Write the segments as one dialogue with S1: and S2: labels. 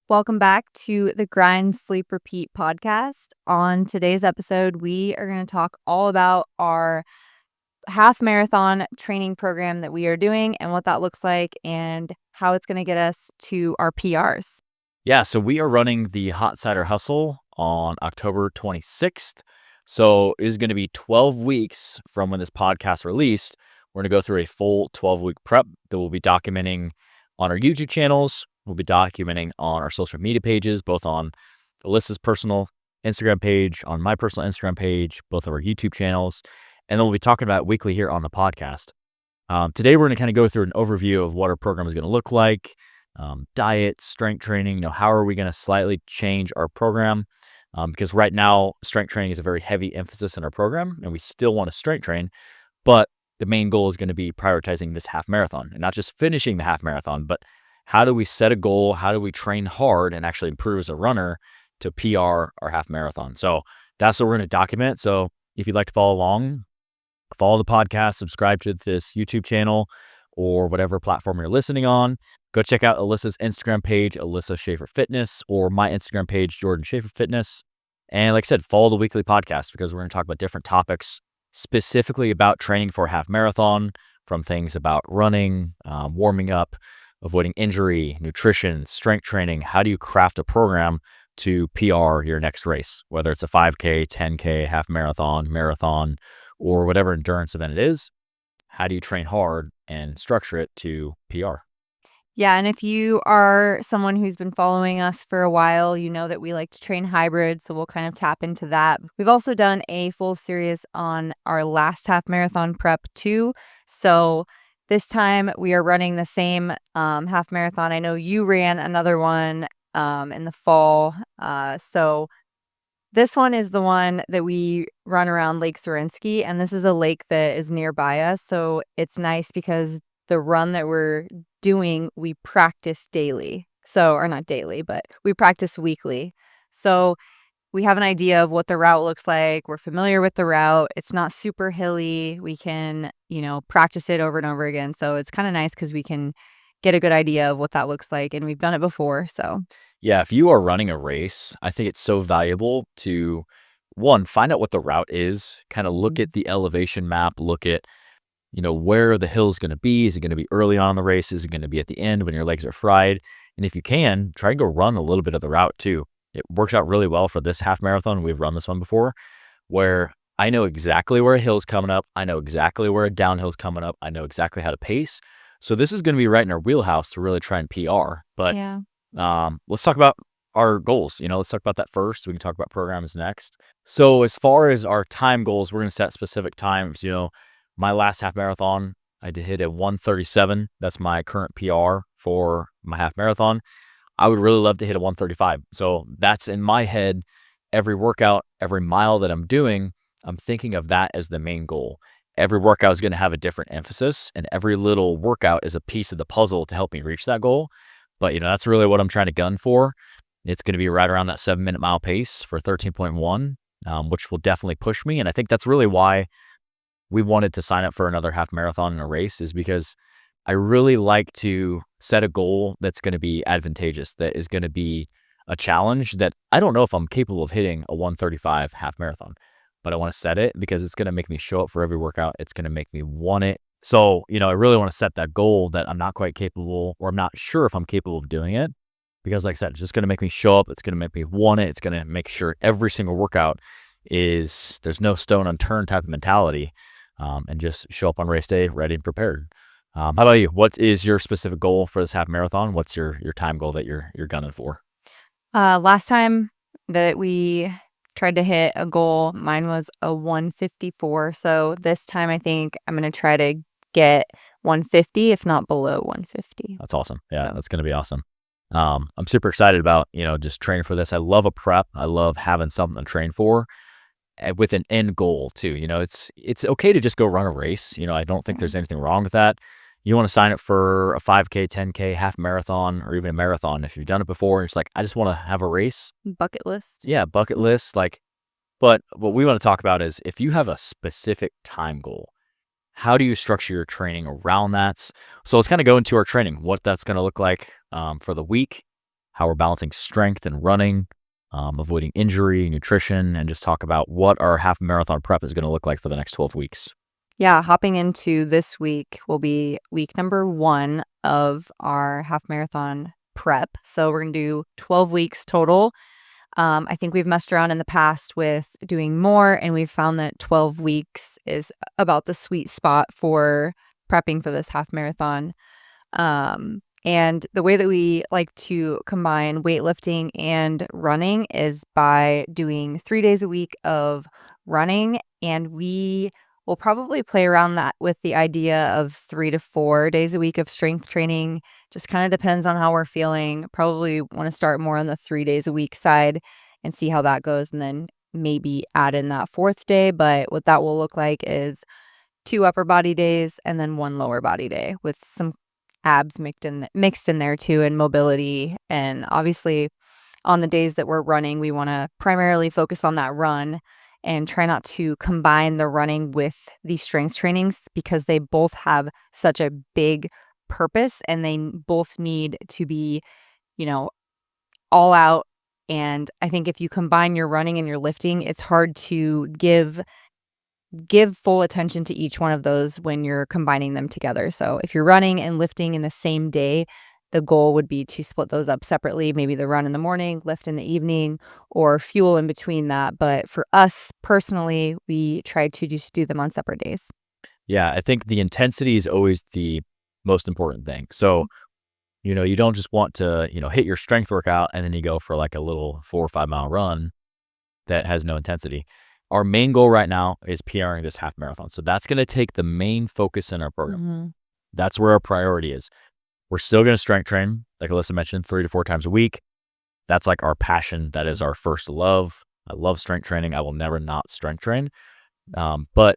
S1: Welcome back to the Grind, Sleep, Repeat podcast. On today's episode, we are going to talk all about our half marathon training program that we are doing and what that looks like and how it's going to get us to our PRs.
S2: Yeah, so we are running the Hot Cider Hustle on October 26th. So it is going to be 12 weeks from when this podcast released. We're going to go through a full 12-week prep that we'll be documenting on our YouTube channels. We'll be documenting on our social media pages, both on Alyssa's personal Instagram page, on my personal Instagram page, both of our YouTube channels. And then we'll be talking about it weekly here on the podcast. Today, we're going to kind of go through an overview of what our program is going to look like. Diet, strength training, how are we going to slightly change our program? Because right now, strength training is a very heavy emphasis in our program, and we still want to strength train, but the main goal is going to be prioritizing this half marathon and not just finishing the half marathon, but how do we set a goal? How do we train hard and actually improve as a runner to PR our half marathon? So that's what we're going to document. So if you'd like to follow along, follow the podcast, subscribe to this YouTube channel or whatever platform you're listening on. Go check out Alyssa's Instagram page, Alyssa Schaefer Fitness, or my Instagram page, Jordan Schaefer Fitness. And like I said, follow the weekly podcast because we're going to talk about different topics specifically about training for a half marathon, from things about running, warming up, avoiding injury, nutrition, strength training. How do you craft a program to PR your next race, whether it's a 5K, 10K, half marathon, or whatever endurance event it is? How do you train hard and structure it to PR?
S1: Yeah, and if you are someone who's been following us for a while, you know that we like to train hybrid, so we'll kind of tap into that. We've also done a full series on our last half marathon prep too. So this time we are running the same half marathon. I know you ran another one in the fall. So this one is the one that we run around Lake Zorinsky, and this is a lake that is nearby us. So it's nice because the run that we're doing, we practice daily. So, or not daily, but we practice weekly. So we have an idea of what the route looks like. We're familiar with the route. It's not super hilly. We can, practice it over and over again. So it's kind of nice because we can get a good idea of what that looks like. And we've done it before. So
S2: Yeah, if you are running a race, I think it's so valuable to, one, find out what the route is, kind of look at the elevation map, look at, where the hill is going to be. Is it going to be early on in the race? Is it going to be at the end when your legs are fried? And if you can, try and go run a little bit of the route too. It works out really well for this half marathon. We've run this one before where I know exactly where a hill's coming up. I know exactly where a downhill's coming up. I know exactly how to pace. So this is going to be right in our wheelhouse to really try and PR. But
S1: yeah.
S2: let's talk about our goals. Let's talk about that first. We can talk about programs next. So as far as our time goals, we're going to set specific times. My last half marathon, I did hit a 1:37. That's my current PR for my half marathon. I would really love to hit a 1:35. So that's in my head. Every workout, every mile that I'm doing, I'm thinking of that as the main goal. Every workout is going to have a different emphasis, and every little workout is a piece of the puzzle to help me reach that goal. But, that's really what I'm trying to gun for. It's going to be right around that 7-minute mile pace for 13.1, which will definitely push me. And I think that's really why we wanted to sign up for another half marathon in a race, is because I really like to set a goal that's going to be advantageous, that is going to be a challenge that I don't know if I'm capable of hitting a 1:35 half marathon, but I want to set it because it's going to make me show up for every workout. It's going to make me want it. So, I really want to set that goal that I'm not quite capable, or I'm not sure if I'm capable of doing it, because like I said, it's just going to make me show up. It's going to make me want it. It's going to make sure every single workout there's no stone unturned type of mentality, and just show up on race day ready and prepared. How about you? What is your specific goal for this half marathon? What's your time goal that you're gunning for?
S1: Last time that we tried to hit a goal, mine was a 1:54. So this time I think I'm going to try to get 1:50, if not below 1:50.
S2: That's awesome. Yeah, that's going to be awesome. I'm super excited about, just training for this. I love a prep. I love having something to train for, with an end goal too. It's okay to just go run a race. I don't think there's anything wrong with that. You want to sign up for a 5K, 10K, half marathon, or even a marathon. If you've done it before, it's like, I just want to have a race.
S1: Bucket list.
S2: Yeah, bucket list. But what we want to talk about is if you have a specific time goal, how do you structure your training around that? So let's kind of go into our training, what that's going to look like for the week, how we're balancing strength and running, avoiding injury, nutrition, and just talk about what our half marathon prep is going to look like for the next 12 weeks.
S1: Yeah, hopping into this week will be week number 1 of our half marathon prep. So we're gonna do 12 weeks total. I think we've messed around in the past with doing more, and we've found that 12 weeks is about the sweet spot for prepping for this half marathon. And the way that we like to combine weightlifting and running is by doing 3 days a week of running, and we will probably play around that with the idea of 3 to 4 days a week of strength training. Just kinda depends on how we're feeling. Probably wanna start more on the 3 days a week side and see how that goes, and then maybe add in that 4th day, but what that will look like is 2 upper body days and then 1 lower body day with some abs mixed in there too, and mobility, and obviously, on the days that we're running, we wanna primarily focus on that run and try not to combine the running with the strength trainings because they both have such a big purpose, and they both need to be, you know, all out, and I think if you combine your running and your lifting, it's hard to give full attention to each one of those when you're combining them together. So if you're running and lifting in the same day, the goal would be to split those up separately, maybe the run in the morning, lift in the evening, or fuel in between that. But for us personally, we try to just do them on separate days.
S2: Yeah, I think the intensity is always the most important thing. So, you don't just want to, hit your strength workout and then you go for like a little 4 or 5 mile run that has no intensity. Our main goal right now is PRing this half marathon. So that's going to take the main focus in our program.
S1: Mhm.
S2: That's where our priority is. We're still going to strength train, like Alyssa mentioned, 3 to 4 times a week. That's like our passion. That is our first love. I love strength training. I will never not strength train. But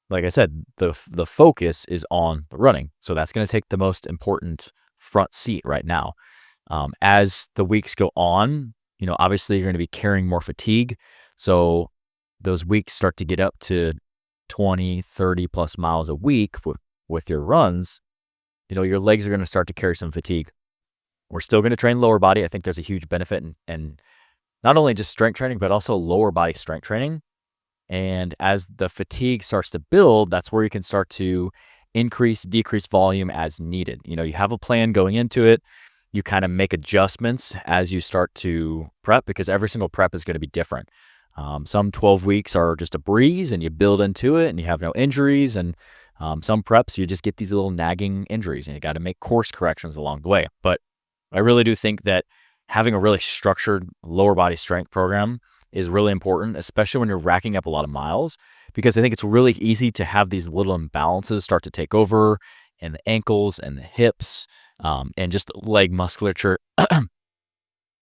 S2: like I said, the focus is on the running. So that's going to take the most important front seat right now. As the weeks go on, obviously you're going to be carrying more fatigue. So those weeks start to get up to 20, 30 plus miles a week with your runs, your legs are going to start to carry some fatigue. We're still going to train lower body. I think there's a huge benefit and not only just strength training, but also lower body strength training. And as the fatigue starts to build, that's where you can start to decrease volume as needed. You have a plan going into it. You kind of make adjustments as you start to prep because every single prep is going to be different. Some 12 weeks are just a breeze and you build into it and you have no injuries. And some preps, you just get these little nagging injuries and you got to make course corrections along the way. But I really do think that having a really structured lower body strength program is really important, especially when you're racking up a lot of miles, because I think it's really easy to have these little imbalances start to take over in the ankles and the hips, and just the leg musculature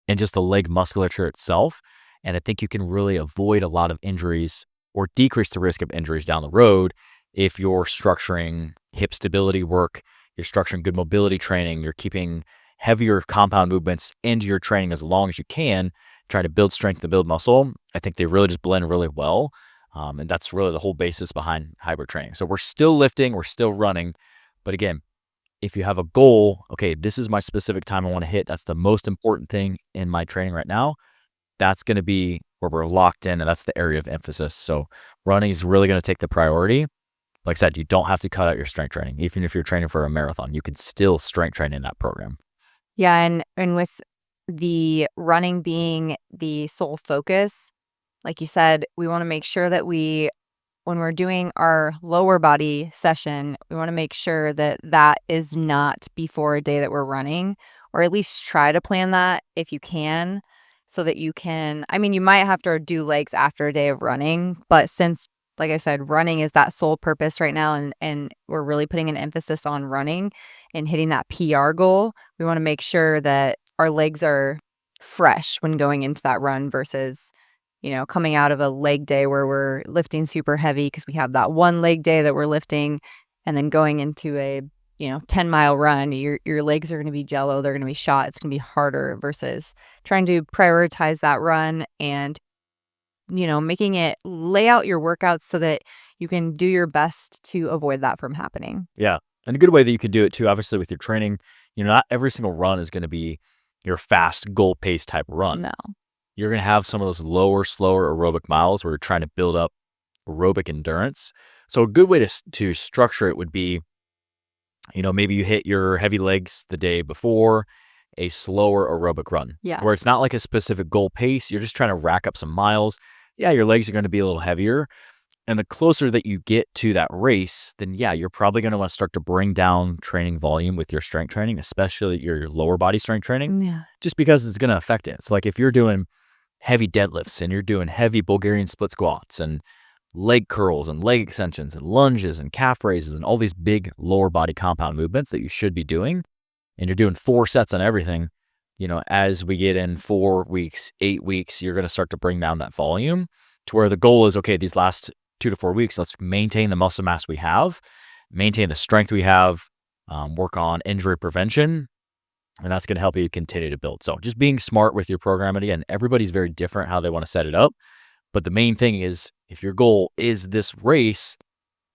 S2: and just the leg musculature itself. And I think you can really avoid a lot of injuries or decrease the risk of injuries down the road if you're structuring hip stability work, you're structuring good mobility training, you're keeping heavier compound movements into your training as long as you can, trying to build strength and build muscle. I think they really just blend really well. And that's really the whole basis behind hybrid training. So we're still lifting, we're still running. But again, if you have a goal, okay, this is my specific time I want to hit. That's the most important thing in my training right now. That's going to be where we're locked in, and that's the area of emphasis. So running is really going to take the priority. Like I said, you don't have to cut out your strength training. Even if you're training for a marathon, you can still strength train in that program.
S1: Yeah, and with the running being the sole focus, like you said, we wanna make sure that when we're doing our lower body session, we wanna make sure that that is not before a day that we're running, or at least try to plan that if you can, so that you can I mean, you might have to do legs after a day of running, but since, like I said, running is that sole purpose right now, and we're really putting an emphasis on running and hitting that PR goal, we wanna make sure that our legs are fresh when going into that run versus coming out of a leg day where we're lifting super heavy because we have that one leg day that we're lifting, and then going into a 10-mile run, your legs are going to be jello, they're going to be shot, it's going to be harder versus trying to prioritize that run and making it lay out your workouts so that you can do your best to avoid that from happening.
S2: Yeah. And a good way that you can do it too, obviously with your training, not every single run is going to be your fast goal pace type run.
S1: No.
S2: You're going to have some of those lower, slower aerobic miles where you're trying to build up aerobic endurance. So a good way to structure it would be, maybe you hit your heavy legs the day before, a slower aerobic run
S1: Yeah.
S2: where it's not like a specific goal pace. You're just trying to rack up some miles. Yeah, your legs are going to be a little heavier. And the closer that you get to that race, then yeah, you're probably going to want to start to bring down training volume with your strength training, especially your lower body strength training,
S1: Yeah.
S2: just because it's going to affect it. So like if you're doing heavy deadlifts and you're doing heavy Bulgarian split squats and leg curls and leg extensions and lunges and calf raises and all these big lower body compound movements that you should be doing, and you're doing 4 sets on everything, as we get in 4 weeks, 8 weeks, you're going to start to bring down that volume to where the goal is, okay, these last 2 to 4 weeks, let's maintain the muscle mass we have, maintain the strength we have, work on injury prevention, and that's going to help you continue to build. So just being smart with your program. And again, everybody's very different how they want to set it up. But the main thing is if your goal is this race,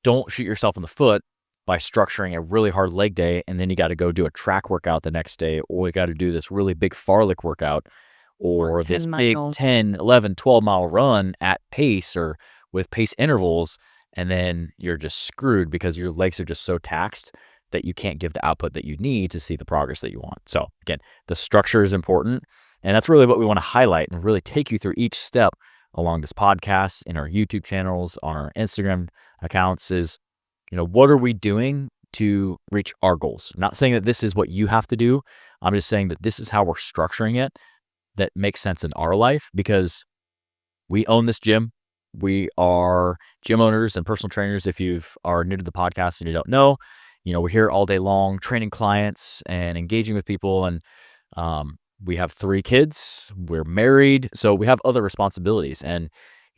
S2: don't shoot yourself in the foot by structuring a really hard leg day. And then you got to go do a track workout the next day, or you got to do this really big fartlek workout
S1: Or
S2: or this
S1: 10
S2: big
S1: miles.
S2: 10, 11, 12-mile run at pace or with pace intervals. And then you're just screwed because your legs are just so taxed that you can't give the output that you need to see the progress that you want. So again, the structure is important. And that's really what we want to highlight and really take you through each step along this podcast, in our YouTube channels, on our Instagram accounts is, what are we doing to reach our goals? I'm not saying that this is what you have to do. I'm just saying that this is how we're structuring it that makes sense in our life because we own this gym. We are gym owners and personal trainers. If you are new to the podcast and you don't know, we're here all day long training clients and engaging with people. And we have 3 kids. We're married. So we have other responsibilities. And,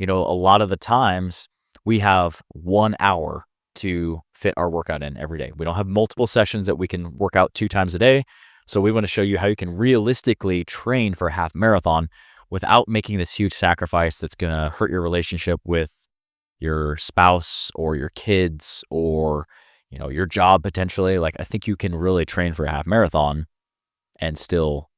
S2: a lot of the times we have 1 hour to fit our workout in every day. We don't have multiple sessions that we can work out 2 times a day. So we want to show you how you can realistically train for a half marathon without making this huge sacrifice that's going to hurt your relationship with your spouse or your kids or, your job potentially. Like I think you can really train for a half marathon and still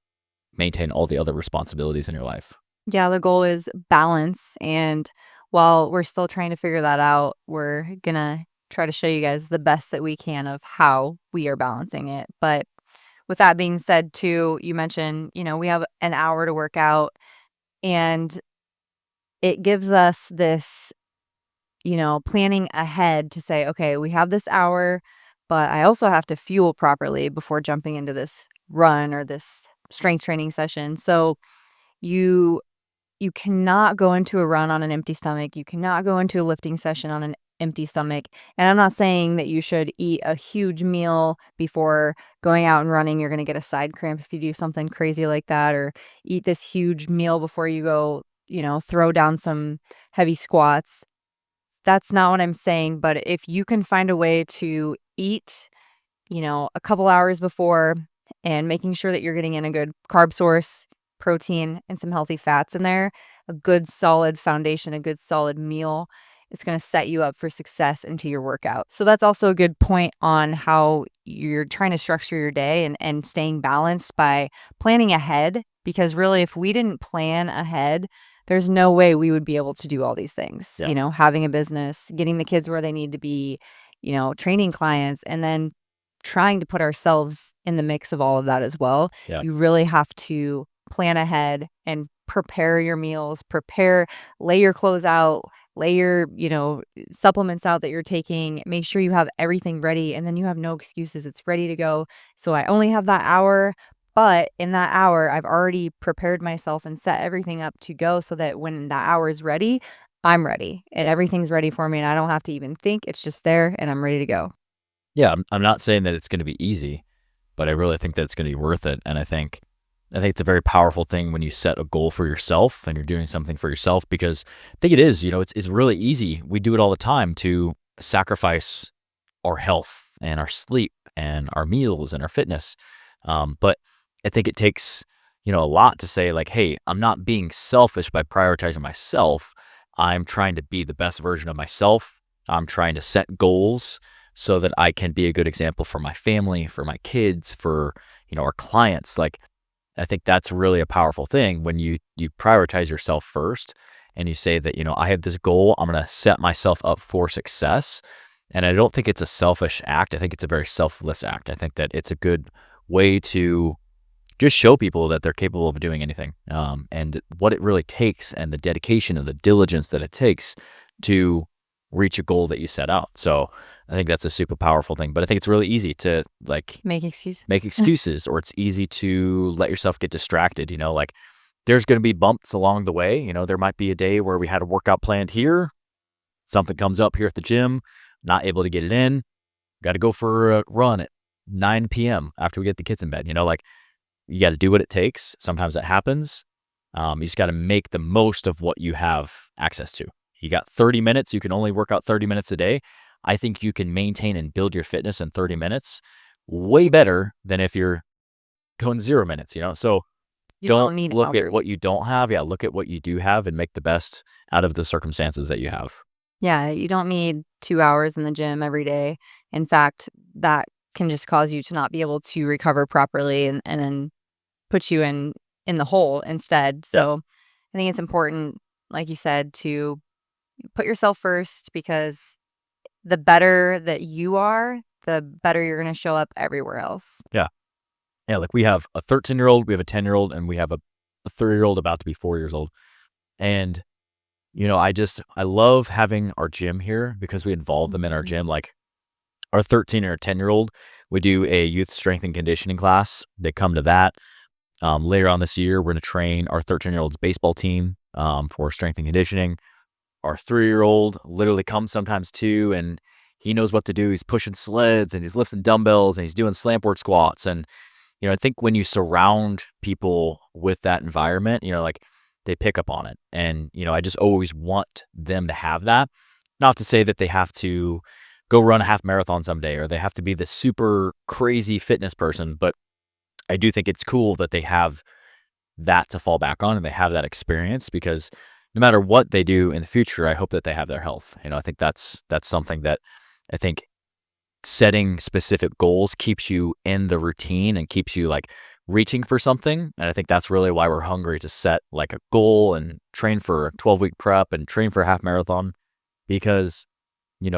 S2: maintain all the other responsibilities in your life.
S1: Yeah, the goal is balance, and while we're still trying to figure that out, we're gonna try to show you guys the best that we can of how we are balancing it. But with that being said too, you mentioned, we have an hour to work out, and it gives us this, planning ahead to say, "Okay, we have this hour, but I also have to fuel properly before jumping into this run or this strength training session." So, you you cannot go into a run on an empty stomach. You cannot go into a lifting session on an empty stomach. And I'm not saying that you should eat a huge meal before going out and running. You're going to get a side cramp if you do something crazy like that, or eat this huge meal before you go, throw down some heavy squats. That's not what I'm saying. But if you can find a way to eat, a couple hours before and making sure that you're getting in a good carb source, protein, and some healthy fats in there, a good solid foundation, a good solid meal, it's going to set you up for success into your workout. So that's also a good point on how you're trying to structure your day and staying balanced by planning ahead. Because really, if we didn't plan ahead, there's no way we would be able to do all these things,
S2: Yeah.
S1: having a business, getting the kids where they need to be, training clients, and then trying to put ourselves in the mix of all of that as well.
S2: Yeah.
S1: You really have to plan ahead and prepare your meals, lay your clothes out, lay your, supplements out that you're taking, make sure you have everything ready, and then you have no excuses. It's ready to go. So I only have that hour, but in that hour, I've already prepared myself and set everything up to go so that when that hour is ready, I'm ready and everything's ready for me and I don't have to even think. It's just there and I'm ready to go.
S2: Yeah. I'm not saying that it's going to be easy, but I really think that it's going to be worth it. And I think it's a very powerful thing when you set a goal for yourself and you're doing something for yourself because I think it is, it's really easy. We do it all the time to sacrifice our health and our sleep and our meals and our fitness. But I think it takes, a lot to say like, hey, I'm not being selfish by prioritizing myself. I'm trying to be the best version of myself. I'm trying to set goals so that I can be a good example for my family, for my kids, for, our clients. Like, I think that's really a powerful thing when you prioritize yourself first and you say that, I have this goal, I'm going to set myself up for success. And I don't think it's a selfish act. I think it's a very selfless act. I think that it's a good way to just show people that they're capable of doing anything, and what it really takes and the dedication and the diligence that it takes to reach a goal that you set out. So I think that's a super powerful thing. But I think it's really easy to like
S1: Make excuses.
S2: make excuses, or it's easy to let yourself get distracted. Like there's going to be bumps along the way. There might be a day where we had a workout planned here, something comes up here at the gym, not able to get it in, got to go for a run at 9 p.m. after we get the kids in bed. Like you got to do what it takes. Sometimes that happens. You just got to make the most of what you have access to. You got 30 minutes. You can only work out 30 minutes a day. I think you can maintain and build your fitness in 30 minutes way better than if you're going 0 minutes. So
S1: You
S2: don't
S1: don't need
S2: look at
S1: hours.
S2: what you don't have. Yeah, look at what you do have and make the best out of the circumstances that you have.
S1: Yeah, you don't need 2 hours in the gym every day. In fact, that can just cause you to not be able to recover properly and then put you in the hole instead.
S2: Yeah.
S1: So, I think it's important, like you said, to put yourself first because the better that you are, the better you're gonna show up everywhere else.
S2: Yeah. Yeah. Like we have a 13-year-old, we have a 10-year-old, and we have a 3-year-old about to be 4 years old. And I love having our gym here because we involve them in our
S1: Mhm.
S2: gym. Like our 13 or 10-year-old, we do a youth strength and conditioning class. They come to that. Later on this year, we're going to train our 13-year-old's baseball team for strength and conditioning. Our 3-year-old literally comes sometimes too, and he knows what to do. He's pushing sleds and he's lifting dumbbells and he's doing slant board squats. And I think when you surround people with that environment, like they pick up on it. And, I just always want them to have that. Not to say that they have to go run a half marathon someday or they have to be the super crazy fitness person, but I do think it's cool that they have that to fall back on and they have that experience because no matter what they do in the future, I hope that they have their health. I think that's something that I think setting specific goals keeps you in the routine and keeps you like reaching for something. And I think that's really why we're hungry to set like a goal and train for a 12-week prep and train for a half marathon because,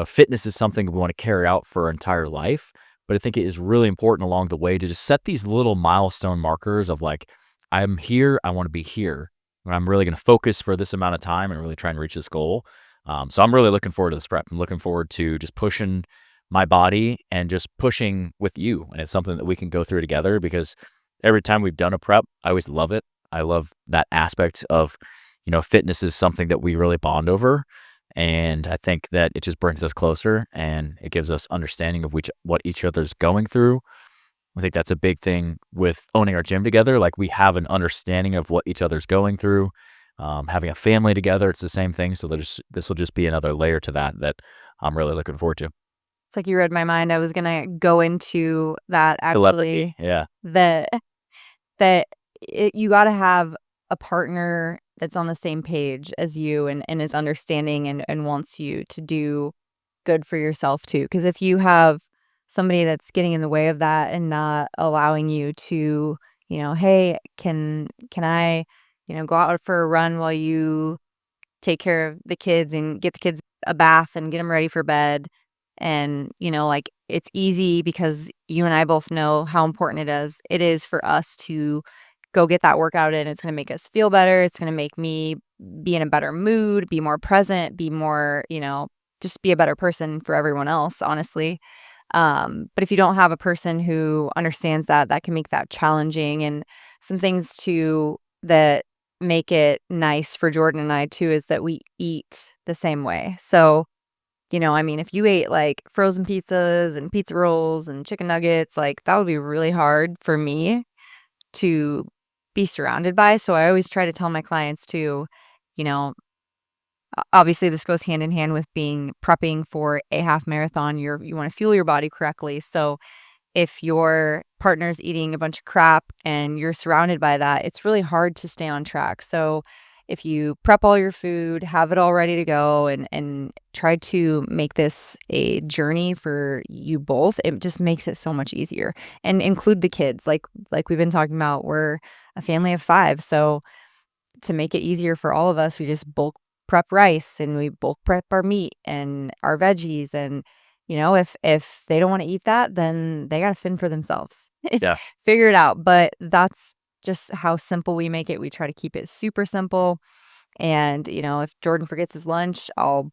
S2: fitness is something we want to carry out for our entire life. But I think it is really important along the way to just set these little milestone markers of like, I'm here, I want to be here. And I'm really going to focus for this amount of time and really try and reach this goal. So I'm really looking forward to this prep. I'm looking forward to just pushing my body and just pushing with you. And it's something that we can go through together because every time we've done a prep, I always love it. I love that aspect of, fitness is something that we really bond over. And I think that it just brings us closer and it gives us understanding of what each other's going through. I think that's a big thing with owning our gym together. Like we have an understanding of what each other's going through. Having a family together, it's the same thing. So this will just be another layer to that I'm really looking forward to.
S1: It's like you read my mind. I was gonna go into that actually,
S2: Telepathy, yeah.
S1: that that you gotta have a partner that's on the same page as you and is understanding and wants you to do good for yourself too. Because if you have somebody that's getting in the way of that and not allowing you to, "Hey, can I, go out for a run while you take care of the kids and get the kids a bath and get them ready for bed." And, like, it's easy because you and I both know how important it is for us to go get that workout in. It's gonna make us feel better. It's gonna make me be in a better mood, be more present, be more, just be a better person for everyone else, honestly. But if you don't have a person who understands that, that can make that challenging. And some things too that make it nice for Jordan and I too is that we eat the same way. So, I mean, if you ate like frozen pizzas and pizza rolls and chicken nuggets, like that would be really hard for me to be surrounded by. So I always try to tell my clients too, you know, obviously this goes hand in hand with being prepping for a half marathon. You want to fuel your body correctly. So if your partner's eating a bunch of crap and you're surrounded by that, it's really hard to stay on track. So if you prep all your food, have it all ready to go, and try to make this a journey for you both, it just makes it so much easier. And include the kids, like we've been talking about, we're a family of 5, so to make it easier for all of us, we just bulk prep rice and we bulk prep our meat and our veggies, and, if they don't wanna eat that, then they gotta fend for themselves.
S2: Yeah.
S1: Figure it out, but that's just how simple we make it. We try to keep it super simple, and, if Jordan forgets his lunch, I'll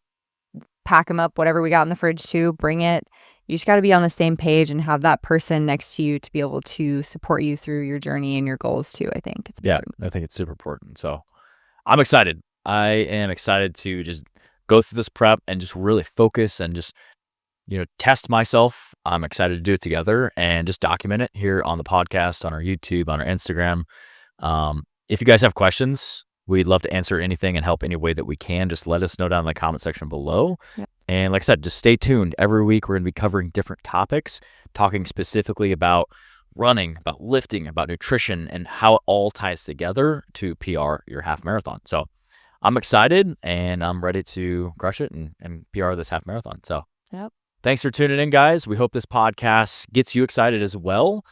S1: pack him up whatever we got in the fridge too, bring it. You just gotta be on the same page and have that person next to you to be able to support you through your journey and your goals too, I think it's
S2: Yeah,
S1: important.
S2: I think it's super important. So I'm excited. I am excited to just go through this prep and just really focus and just, test myself. I'm excited to do it together and just document it here on the podcast, on our YouTube, on our Instagram. If you guys have questions, we'd love to answer anything and help any way that we can. Just let us know down in the comment section below.
S1: Yep.
S2: And like I said, just stay tuned. Every week, we're going to be covering different topics, talking specifically about running, about lifting, about nutrition, and how it all ties together to PR your half marathon. So I'm excited and I'm ready to crush it and PR this half marathon. So
S1: Yep.
S2: thanks for tuning in, guys. We hope this podcast gets you excited as well.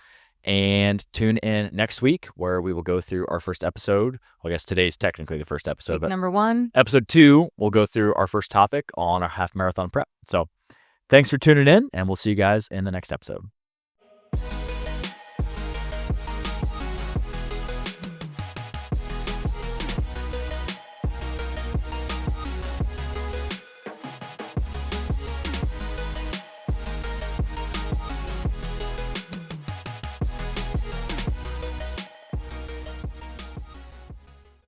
S2: And tune in next week where we will go through our first episode. Well, I guess today's technically the first episode,
S1: Week
S2: but
S1: number 1.
S2: episode 2, we'll go through our first topic on our half marathon prep. So thanks for tuning in, and we'll see you guys in the next episode.